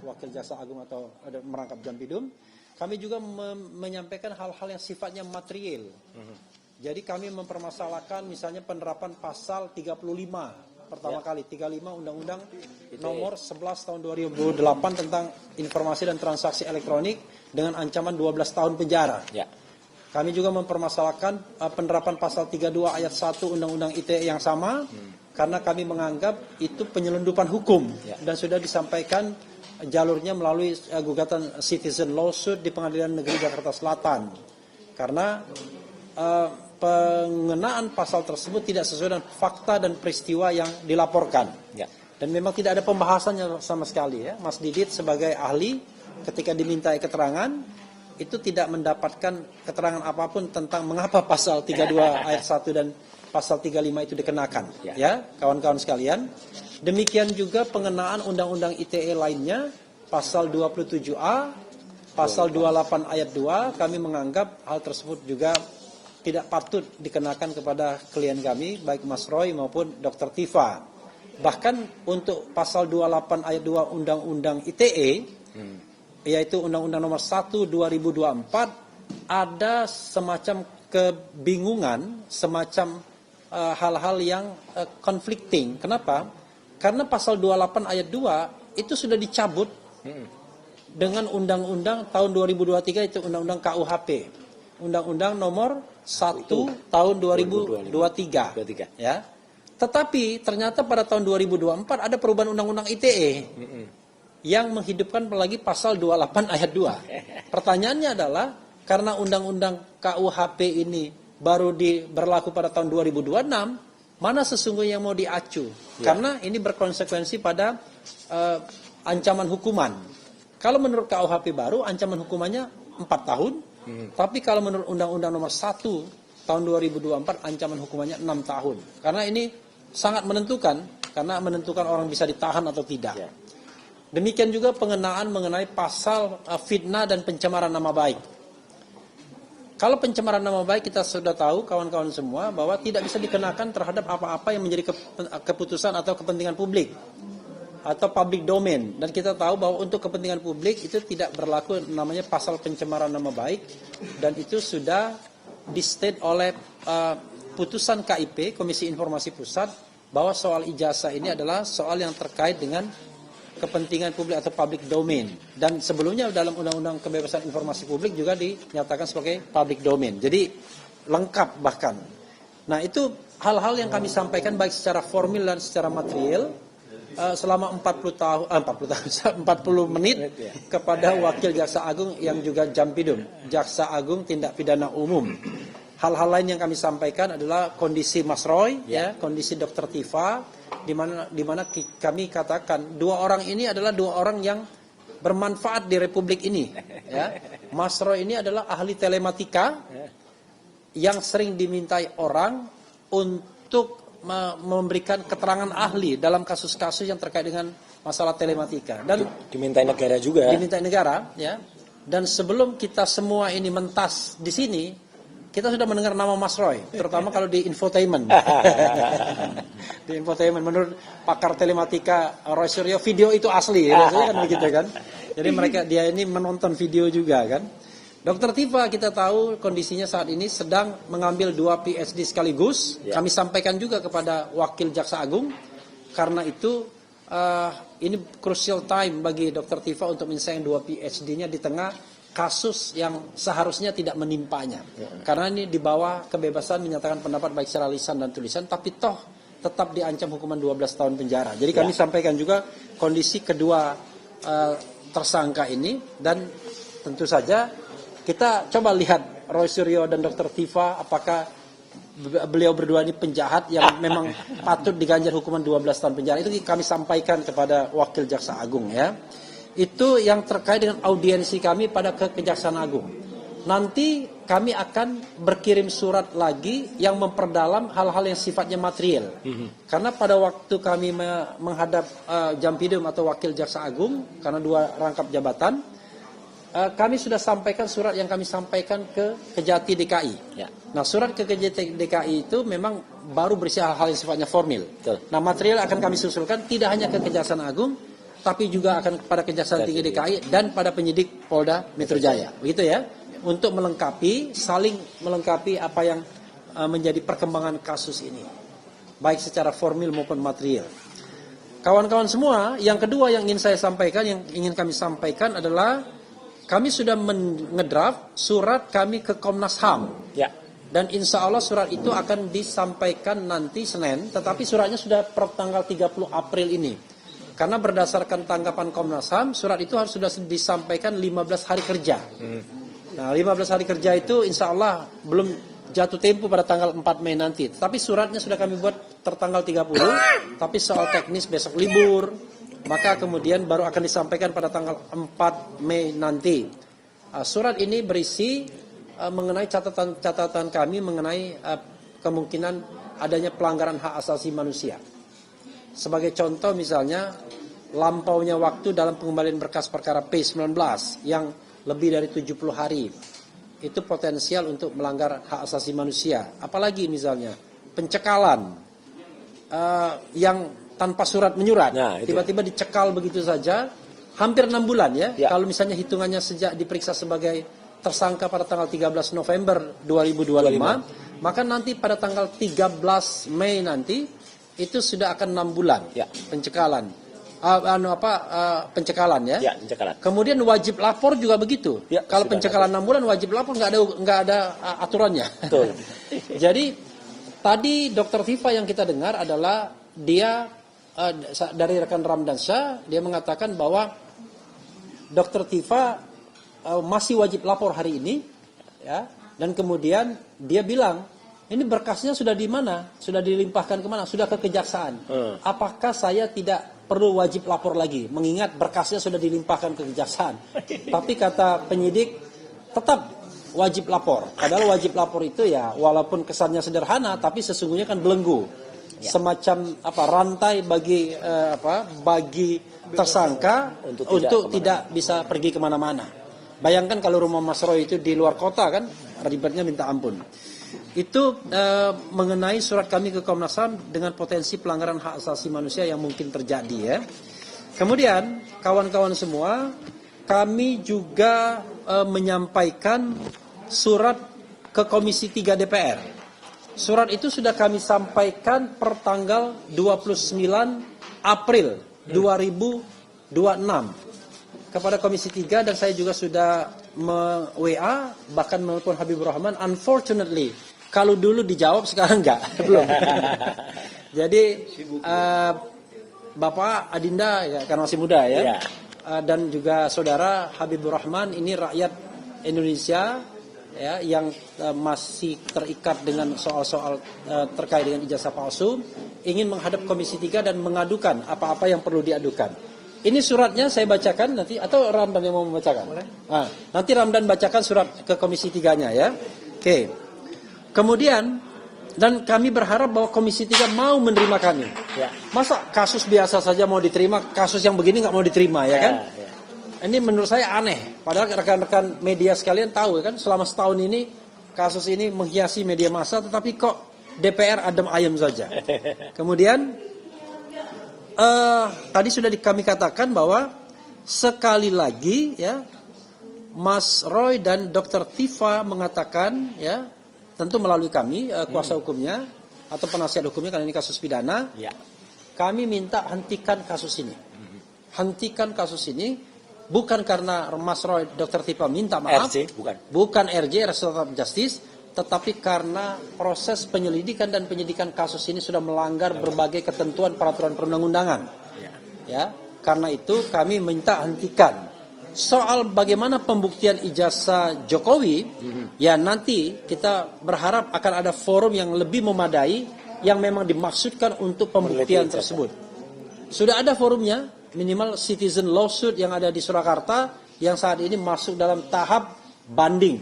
Wakil Jaksa Agung atau merangkap Jampidum, kami juga menyampaikan hal-hal yang sifatnya material. Jadi kami mempermasalahkan misalnya penerapan pasal 35 pertama kali, 35 Undang-Undang nomor 11 tahun 2008 tentang informasi dan transaksi elektronik dengan ancaman 12 tahun penjara. Kami juga mempermasalahkan penerapan pasal 32 ayat 1 Undang-Undang ITE yang sama, karena kami menganggap itu penyelundupan hukum dan sudah disampaikan jalurnya melalui gugatan citizen lawsuit di Pengadilan Negeri Jakarta Selatan. Karena pengenaan pasal tersebut tidak sesuai dengan fakta dan peristiwa yang dilaporkan. Dan memang tidak ada pembahasannya sama sekali ya. Mas Didit sebagai ahli ketika dimintai keterangan itu tidak mendapatkan keterangan apapun tentang mengapa pasal 32 ayat 1 dan pasal 35 itu dikenakan. Ya, kawan-kawan sekalian. Demikian juga pengenaan undang-undang ITE lainnya, pasal 27A, pasal 28 ayat 2, kami menganggap hal tersebut juga tidak patut dikenakan kepada klien kami, baik Mas Roy maupun Dr. Tifa. Bahkan untuk pasal 28 ayat 2 Undang-Undang ITE, yaitu Undang-Undang nomor 1 2024, ada semacam kebingungan, semacam hal-hal yang conflicting. Kenapa? Karena pasal 28 ayat 2 itu sudah dicabut dengan undang-undang tahun 2023, itu undang-undang KUHP. Undang-undang nomor 1 tahun 2023. Ya. Tetapi ternyata pada tahun 2024 ada perubahan undang-undang ITE yang menghidupkan lagi pasal 28 ayat 2. Pertanyaannya adalah karena undang-undang KUHP ini baru berlaku pada tahun 2026, mana sesungguhnya yang mau diacu? Karena ini berkonsekuensi pada ancaman hukuman. Kalau menurut KUHP baru ancaman hukumannya 4 tahun, tapi kalau menurut Undang-Undang nomor 1 tahun 2024 ancaman hukumannya 6 tahun. Karena ini sangat menentukan, karena menentukan orang bisa ditahan atau tidak. Demikian juga pengenaan mengenai pasal fitnah dan pencemaran nama baik. Kalau pencemaran nama baik kita sudah tahu kawan-kawan semua bahwa tidak bisa dikenakan terhadap apa-apa yang menjadi keputusan atau kepentingan publik atau public domain. Dan kita tahu bahwa untuk kepentingan publik itu tidak berlaku namanya pasal pencemaran nama baik, dan itu sudah di-state oleh putusan KIP, Komisi Informasi Pusat, bahwa soal ijazah ini adalah soal yang terkait dengan kepentingan publik atau public domain, dan sebelumnya dalam Undang-Undang Kebebasan Informasi Publik juga dinyatakan sebagai public domain. Jadi lengkap bahkan. Nah, itu hal-hal yang kami sampaikan baik secara formil dan secara material selama 40 menit kepada Wakil Jaksa Agung yang juga Jampidum, Jaksa Agung Tindak Pidana Umum. Hal-hal lain yang kami sampaikan adalah kondisi Mas Roy, kondisi Dr. Tifa, di mana kami katakan dua orang ini adalah dua orang yang bermanfaat di Republik ini. Ya. Mas Roy ini adalah ahli telematika yang sering dimintai orang untuk memberikan keterangan ahli dalam kasus-kasus yang terkait dengan masalah telematika. Dan dimintai negara juga. Dimintai negara, ya. Dan sebelum kita semua ini mentas di sini, kita sudah mendengar nama Mas Roy, terutama kalau di infotainment. Di infotainment, menurut pakar telematika Roy Suryo, video itu asli, biasanya kan begitu kan. Jadi dia ini menonton video juga kan. Dr. Tifa kita tahu kondisinya saat ini sedang mengambil 2 PhD sekaligus. Kami sampaikan juga kepada Wakil Jaksa Agung, karena itu ini crucial time bagi Dr. Tifa untuk menyelesaikan 2 PhD-nya di tengah kasus yang seharusnya tidak menimpanya. Karena ini di bawah kebebasan menyatakan pendapat baik secara lisan dan tulisan, tapi toh tetap diancam hukuman 12 tahun penjara. Jadi kami sampaikan juga kondisi kedua tersangka ini, dan tentu saja kita coba lihat Roy Suryo dan Dr. Tifa, apakah beliau berdua ini penjahat yang memang patut diganjar hukuman 12 tahun penjara. Itu kami sampaikan kepada Wakil Jaksa Agung, ya. Itu yang terkait dengan audiensi kami pada Kejaksaan Agung. Nanti kami akan berkirim surat lagi yang memperdalam hal-hal yang sifatnya material. Karena pada waktu kami menghadap Jampidum atau Wakil Jaksa Agung, karena 2 rangkap jabatan, kami sudah sampaikan surat yang kami sampaikan ke Kejati DKI. Nah, surat ke Kejati DKI itu memang baru berisi hal-hal yang sifatnya formil. Nah, material akan kami susulkan tidak hanya ke Kejaksaan Agung, tapi juga akan kepada Kejaksaan Tinggi DKI dan pada penyidik Polda Metro Jaya. Begitu ya. Untuk melengkapi, saling melengkapi apa yang menjadi perkembangan kasus ini. Baik secara formil maupun material. Kawan-kawan semua, yang kedua yang ingin saya sampaikan, yang ingin kami sampaikan adalah kami sudah mengedraft surat kami ke Komnas HAM. Ya. Dan insya Allah surat itu akan disampaikan nanti Senin, tetapi suratnya sudah per tanggal 30 April ini. Karena berdasarkan tanggapan Komnas HAM, surat itu harus sudah disampaikan 15 hari kerja. Nah, 15 hari kerja itu insya Allah belum jatuh tempo pada tanggal 4 Mei nanti. Tapi suratnya sudah kami buat tertanggal 30, tapi soal teknis besok libur, maka kemudian baru akan disampaikan pada tanggal 4 Mei nanti. Surat ini berisi mengenai catatan kami mengenai kemungkinan adanya pelanggaran hak asasi manusia. Sebagai contoh misalnya, lampaunya waktu dalam pengembalian berkas perkara P19 yang lebih dari 70 hari. Itu potensial untuk melanggar hak asasi manusia. Apalagi misalnya pencekalan yang tanpa surat menyurat, tiba-tiba dicekal begitu saja, hampir 6 bulan ya. Kalau misalnya hitungannya sejak diperiksa sebagai tersangka pada tanggal 13 November 2025, maka nanti pada tanggal 13 Mei nanti itu sudah akan 6 bulan pencekalan. Pencekalan ya. Pencekalan. Kemudian wajib lapor juga begitu. Kalau pencekalan 6 bulan wajib lapor nggak ada aturannya. Betul. Jadi tadi Dr. Tifa yang kita dengar adalah dia dari rekan Ramdansyah, dia mengatakan bahwa Dr. Tifa masih wajib lapor hari ini, ya. Dan kemudian dia bilang ini berkasnya sudah di mana? Sudah dilimpahkan kemana? Sudah ke kejaksaan. Apakah saya tidak perlu wajib lapor lagi? Mengingat berkasnya sudah dilimpahkan ke kejaksaan. Tapi kata penyidik tetap wajib lapor. Padahal wajib lapor itu ya walaupun kesannya sederhana, tapi sesungguhnya kan belenggu. Semacam rantai bagi bagi tersangka untuk tidak bisa pergi kemana-mana. Bayangkan kalau rumah Mas Roy itu di luar kota kan, ribetnya minta ampun. Itu mengenai surat kami ke Komnas HAM dengan potensi pelanggaran hak asasi manusia yang mungkin terjadi ya. Kemudian kawan-kawan semua, kami juga menyampaikan surat ke Komisi 3 DPR. Surat itu sudah kami sampaikan per tanggal 29 April 2026 kepada Komisi 3, dan saya juga sudah WA bahkan menelpon Habibur Rahman. Unfortunately, kalau dulu dijawab sekarang enggak, belum. Jadi Bapak Adinda ya, karena masih muda ya, dan juga saudara Habibur Rahman ini rakyat Indonesia ya yang masih terikat dengan soal-soal terkait dengan ijazah palsu, ingin menghadap Komisi 3 dan mengadukan apa-apa yang perlu diadukan. Ini suratnya saya bacakan nanti, atau Ramdan yang mau membacakan? Boleh. Nah, nanti Ramdan bacakan surat ke Komisi 3-nya ya. Oke. Kemudian, dan kami berharap bahwa Komisi 3 mau menerima kami. Ya. Masa kasus biasa saja mau diterima, kasus yang begini nggak mau diterima ya kan? Ya. Ini menurut saya aneh. Padahal rekan-rekan media sekalian tahu kan, selama setahun ini kasus ini menghiasi media massa, tetapi kok DPR adem ayem saja. Kemudian tadi sudah kami katakan bahwa sekali lagi ya Mas Roy dan Dr. Tifa mengatakan ya, tentu melalui kami kuasa hukumnya atau penasihat hukumnya karena ini kasus pidana, kami minta hentikan kasus ini. Hentikan kasus ini bukan karena Mas Roy Dr. Tifa minta maaf, RJ, bukan RJ Restoratif Justice, tetapi karena proses penyelidikan dan penyidikan kasus ini sudah melanggar berbagai ketentuan peraturan perundang-undangan. Ya, karena itu kami minta hentikan. Soal bagaimana pembuktian ijazah Jokowi, ya nanti kita berharap akan ada forum yang lebih memadai yang memang dimaksudkan untuk pembuktian tersebut. Sudah ada forumnya, minimal citizen lawsuit yang ada di Surakarta yang saat ini masuk dalam tahap banding.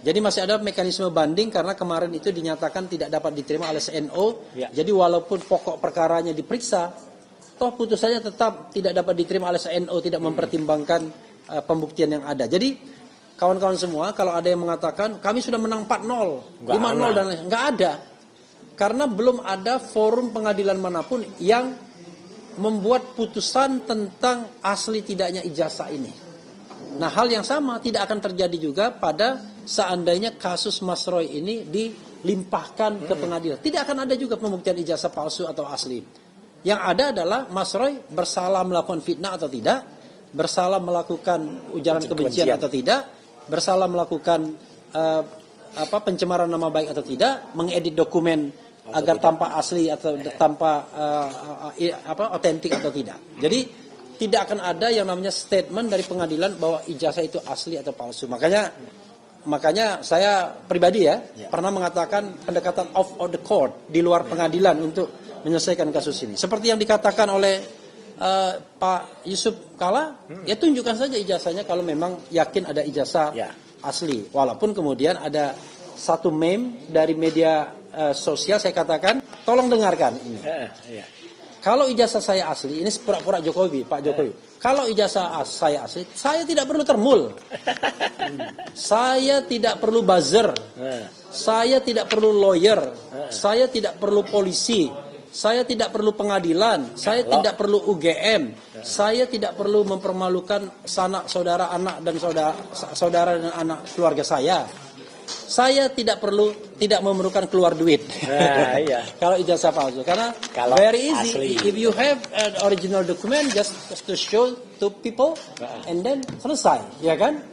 Jadi masih ada mekanisme banding karena kemarin itu dinyatakan tidak dapat diterima oleh CNO. Jadi walaupun pokok perkaranya diperiksa, toh putusannya tetap tidak dapat diterima oleh CNO, tidak mempertimbangkan pembuktian yang ada. Jadi kawan-kawan semua, kalau ada yang mengatakan kami sudah menang 4-0, 5-0 dan nggak ada. Karena belum ada forum pengadilan manapun yang membuat putusan tentang asli tidaknya ijazah ini. Nah, hal yang sama tidak akan terjadi juga pada seandainya kasus Mas Roy ini dilimpahkan ke pengadilan. Tidak akan ada juga pembuktian ijazah palsu atau asli. Yang ada adalah Mas Roy bersalah melakukan fitnah atau tidak, bersalah melakukan ujaran kebencian atau tidak, bersalah melakukan pencemaran nama baik atau tidak, mengedit dokumen agar tampak asli atau tampak otentik atau tidak. Jadi tidak akan ada yang namanya statement dari pengadilan bahwa ijazah itu asli atau palsu. Makanya saya pribadi pernah mengatakan pendekatan off of the court, di luar pengadilan untuk menyelesaikan kasus ini. Seperti yang dikatakan oleh Pak Yusuf Kala, ya tunjukkan saja ijazahnya kalau memang yakin ada ijazah asli. Walaupun kemudian ada satu meme dari media sosial, saya katakan, tolong dengarkan ini. Kalau ijazah saya asli, ini pura-pura Jokowi, Pak Jokowi. Kalau ijazah saya asli, saya tidak perlu termul. Saya tidak perlu buzzer. Saya tidak perlu lawyer. Saya tidak perlu polisi. Saya tidak perlu pengadilan. Saya tidak perlu UGM. Saya tidak perlu mempermalukan sanak saudara anak dan saudara dan anak keluarga saya. Saya tidak memerlukan keluar duit. Kalau ijazah palsu, karena very easy. Asli. If you have an original document, just to show to people, and then selesai, ya kan?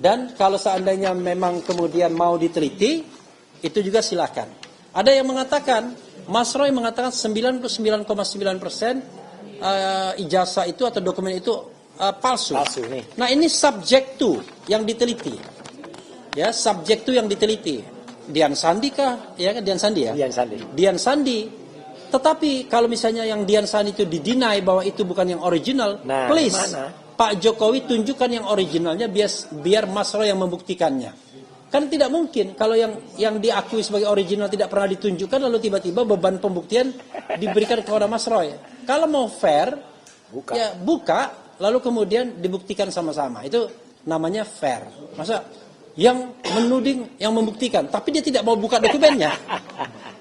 Dan kalau seandainya memang kemudian mau diteliti, itu juga silakan. Ada yang mengatakan, Mas Roy mengatakan 99,9% ijazah itu atau dokumen itu palsu. Nah, ini subject to yang diteliti. Ya, subjek itu yang diteliti. Dian Sandi kah? Ya kan, Dian Sandi ya? Dian Sandi. Tetapi kalau misalnya yang Dian Sandi itu didinai bahwa itu bukan yang original, please Pak Jokowi tunjukkan yang originalnya biar Mas Roy yang membuktikannya. Kan tidak mungkin kalau yang diakui sebagai original tidak pernah ditunjukkan lalu tiba-tiba beban pembuktian diberikan kepada Mas Roy. Kalau mau fair, buka lalu kemudian dibuktikan sama-sama. Itu namanya fair. Masa yang menuding, yang membuktikan, tapi dia tidak mau buka dokumennya,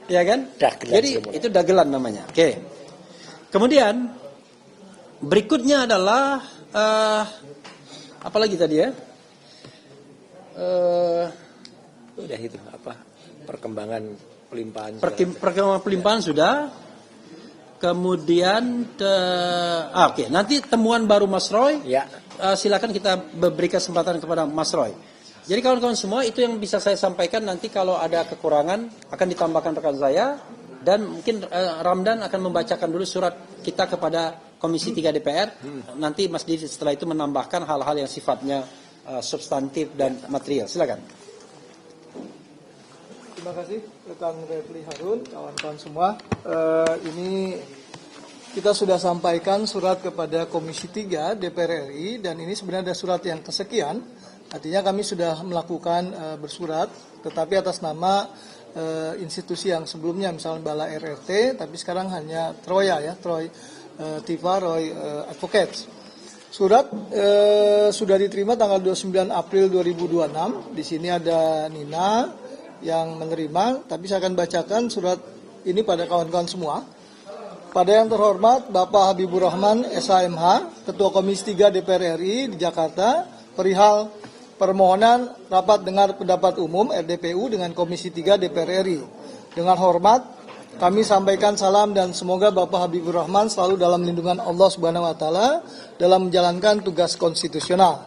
ya kan? Jadi itu dagelan namanya. Oke. Kemudian berikutnya adalah apa lagi tadi ya? Udah itu perkembangan pelimpahan. Perkembangan pelimpahan sudah. Kemudian oke. Nanti temuan baru Mas Roy. Silakan kita beri kesempatan kepada Mas Roy. Jadi kawan-kawan semua, itu yang bisa saya sampaikan. Nanti kalau ada kekurangan akan ditambahkan rekan saya, dan mungkin Ramdan akan membacakan dulu surat kita kepada Komisi 3 DPR. Nanti Mas Didi setelah itu menambahkan hal-hal yang sifatnya substantif dan material. Silakan. Terima kasih rekan Refli Harun, kawan-kawan semua. Ini kita sudah sampaikan surat kepada Komisi 3 DPR RI, dan ini sebenarnya ada surat yang kesekian. Artinya kami sudah melakukan bersurat, tetapi atas nama institusi yang sebelumnya, misalnya Bala RRT, tapi sekarang hanya Troya ya, Troy Tifa Roy Advocates. Surat sudah diterima tanggal 29 April 2026. Di sini ada Nina yang menerima, tapi saya akan bacakan surat ini pada kawan-kawan semua. Pada yang terhormat Bapak Habibur Rahman SHMH, Ketua Komisi 3 DPR RI di Jakarta, perihal permohonan rapat dengar pendapat umum RDPU dengan Komisi 3 DPR RI. Dengan hormat, kami sampaikan salam dan semoga Bapak Habibur Rahman selalu dalam lindungan Allah Subhanahu wa taala dalam menjalankan tugas konstitusional.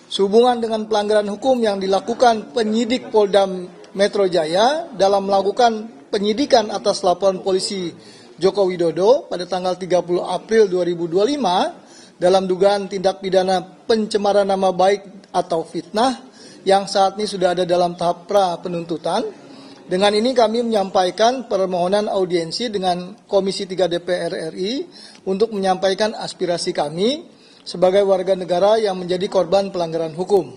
Sehubungan dengan pelanggaran hukum yang dilakukan penyidik Polda Metro Jaya dalam melakukan penyidikan atas laporan polisi Joko Widodo pada tanggal 30 April 2025 dalam dugaan tindak pidana pencemaran nama baik atau fitnah yang saat ini sudah ada dalam tahap pra penuntutan. Dengan ini kami menyampaikan permohonan audiensi dengan Komisi 3 DPR RI untuk menyampaikan aspirasi kami sebagai warga negara yang menjadi korban pelanggaran hukum.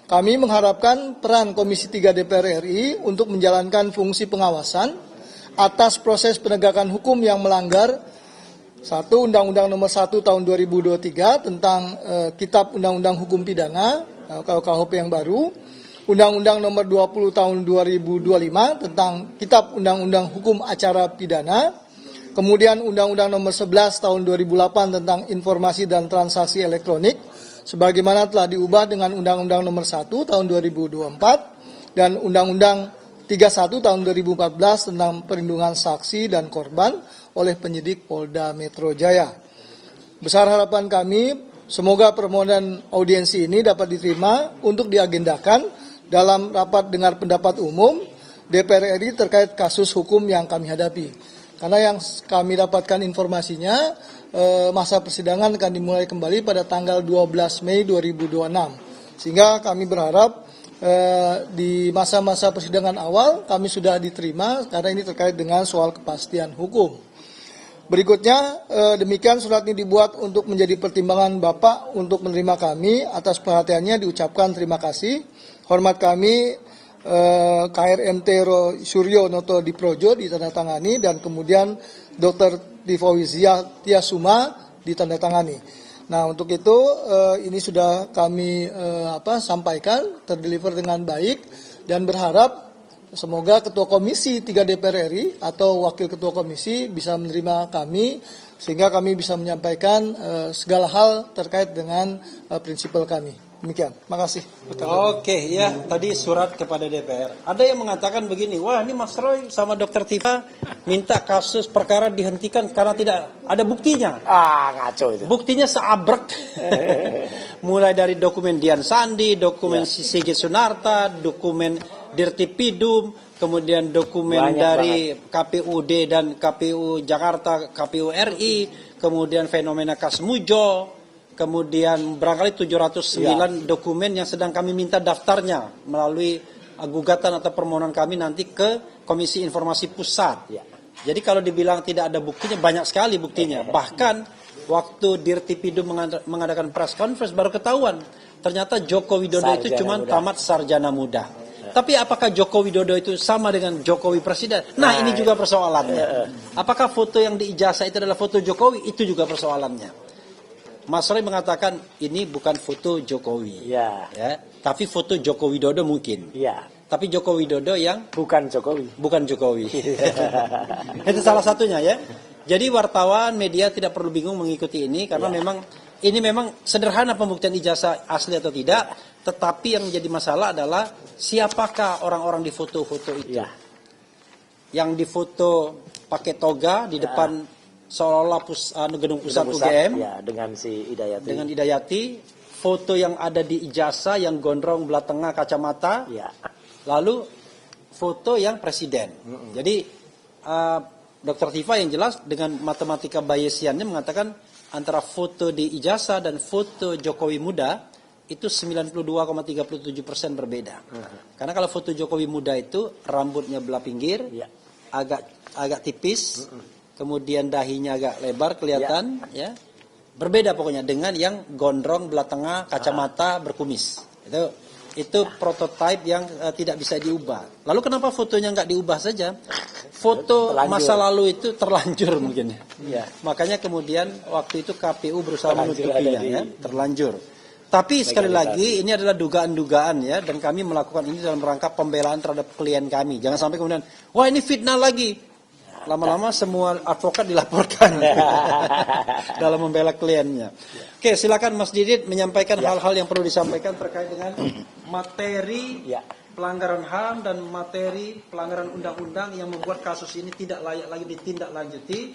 Kami mengharapkan peran Komisi 3 DPR RI untuk menjalankan fungsi pengawasan atas proses penegakan hukum yang melanggar 1. Undang-Undang Nomor 1 Tahun 2023 tentang Kitab Undang-Undang Hukum Pidana KUHP yang baru, Undang-Undang Nomor 20 Tahun 2025 tentang Kitab Undang-Undang Hukum Acara Pidana, Kemudian Undang-Undang Nomor 11 Tahun 2008 tentang Informasi dan Transaksi Elektronik, sebagaimana telah diubah dengan Undang-Undang Nomor 1 Tahun 2024 dan Undang-Undang 31 Tahun 2014 tentang Perlindungan Saksi dan Korban oleh penyidik Polda Metro Jaya. Besar harapan kami, semoga permohonan audiensi ini dapat diterima untuk diagendakan dalam rapat dengar pendapat umum DPR RI terkait kasus hukum yang kami hadapi. Karena yang kami dapatkan informasinya, masa persidangan akan dimulai kembali pada tanggal 12 Mei 2026. Sehingga kami berharap di masa-masa persidangan awal kami sudah diterima karena ini terkait dengan soal kepastian hukum. Berikutnya, demikian surat ini dibuat untuk menjadi pertimbangan Bapak untuk menerima kami. Atas perhatiannya diucapkan terima kasih. Hormat kami KRMT Suryo Noto Diprojo ditandatangani dan kemudian Dr. Tifawizia Tiasuma ditandatangani. Nah, untuk itu ini sudah kami sampaikan, terdeliver dengan baik dan berharap semoga Ketua Komisi 3 DPR RI atau Wakil Ketua Komisi bisa menerima kami sehingga kami bisa menyampaikan segala hal terkait dengan prinsipal kami. Demikian, makasih. Oke, ya tadi surat kepada DPR. Ada yang mengatakan begini, wah ini Mas Roy sama Dr. Tifa minta kasus perkara dihentikan karena tidak ada buktinya. Ngaco itu. Buktinya seabrek. Mulai dari dokumen Dian Sandi, dokumen Sigit Sunarta, dokumen Dirtipidum, kemudian dokumen banyak dari KPUD dan KPU Jakarta, KPU RI, kemudian fenomena Kasmujo. Kemudian barangkali 709 dokumen yang sedang kami minta daftarnya melalui gugatan atau permohonan kami nanti ke Komisi Informasi Pusat. Jadi kalau dibilang tidak ada buktinya, banyak sekali buktinya. Bahkan waktu Dirtipidum mengadakan press conference baru ketahuan ternyata Joko Widodo itu cuma tamat sarjana muda. Tapi apakah Joko Widodo itu sama dengan Jokowi Presiden? Nah, ini juga persoalannya. Apakah foto yang diijazah itu adalah foto Jokowi? Itu juga persoalannya. Mas Roy mengatakan ini bukan foto Jokowi, ya, tapi foto Joko Widodo mungkin. Tapi Joko Widodo yang bukan Jokowi. Itu salah satunya ya. Jadi wartawan, media tidak perlu bingung mengikuti ini karena memang sederhana pembuktian ijazah asli atau tidak. Tetapi yang menjadi masalah adalah siapakah orang-orang di foto-foto itu. Yang difoto pakai toga di depan seolah-olah gedung pusat UGM dengan si Hidayati. Dengan Hidayati, foto yang ada di ijazah yang gondrong belah tengah kacamata. Lalu foto yang presiden. Jadi Dr. Tifa yang jelas dengan matematika Bayesiannya mengatakan antara foto di ijazah dan foto Jokowi muda itu 92,37% berbeda. Karena kalau foto Jokowi muda itu rambutnya belah pinggir, agak tipis. Kemudian dahinya agak lebar kelihatan, berbeda pokoknya dengan yang gondrong belah tengah kacamata berkumis. Itu prototipe yang tidak bisa diubah. Lalu kenapa fotonya nggak diubah saja? Foto masa lalu itu terlanjur mungkin. Makanya kemudian waktu itu KPU berusaha menutupinya, terlanjur. Tapi sekali lagi ini adalah dugaan-dugaan dan kami melakukan ini dalam rangka pembelaan terhadap klien kami. Jangan sampai kemudian, wah ini fitnah lagi. Lama-lama semua advokat dilaporkan dalam membela kliennya. Oke, silakan Mas Didit menyampaikan hal-hal yang perlu disampaikan terkait dengan materi pelanggaran HAM dan materi pelanggaran undang-undang yang membuat kasus ini tidak layak lagi ditindaklanjuti.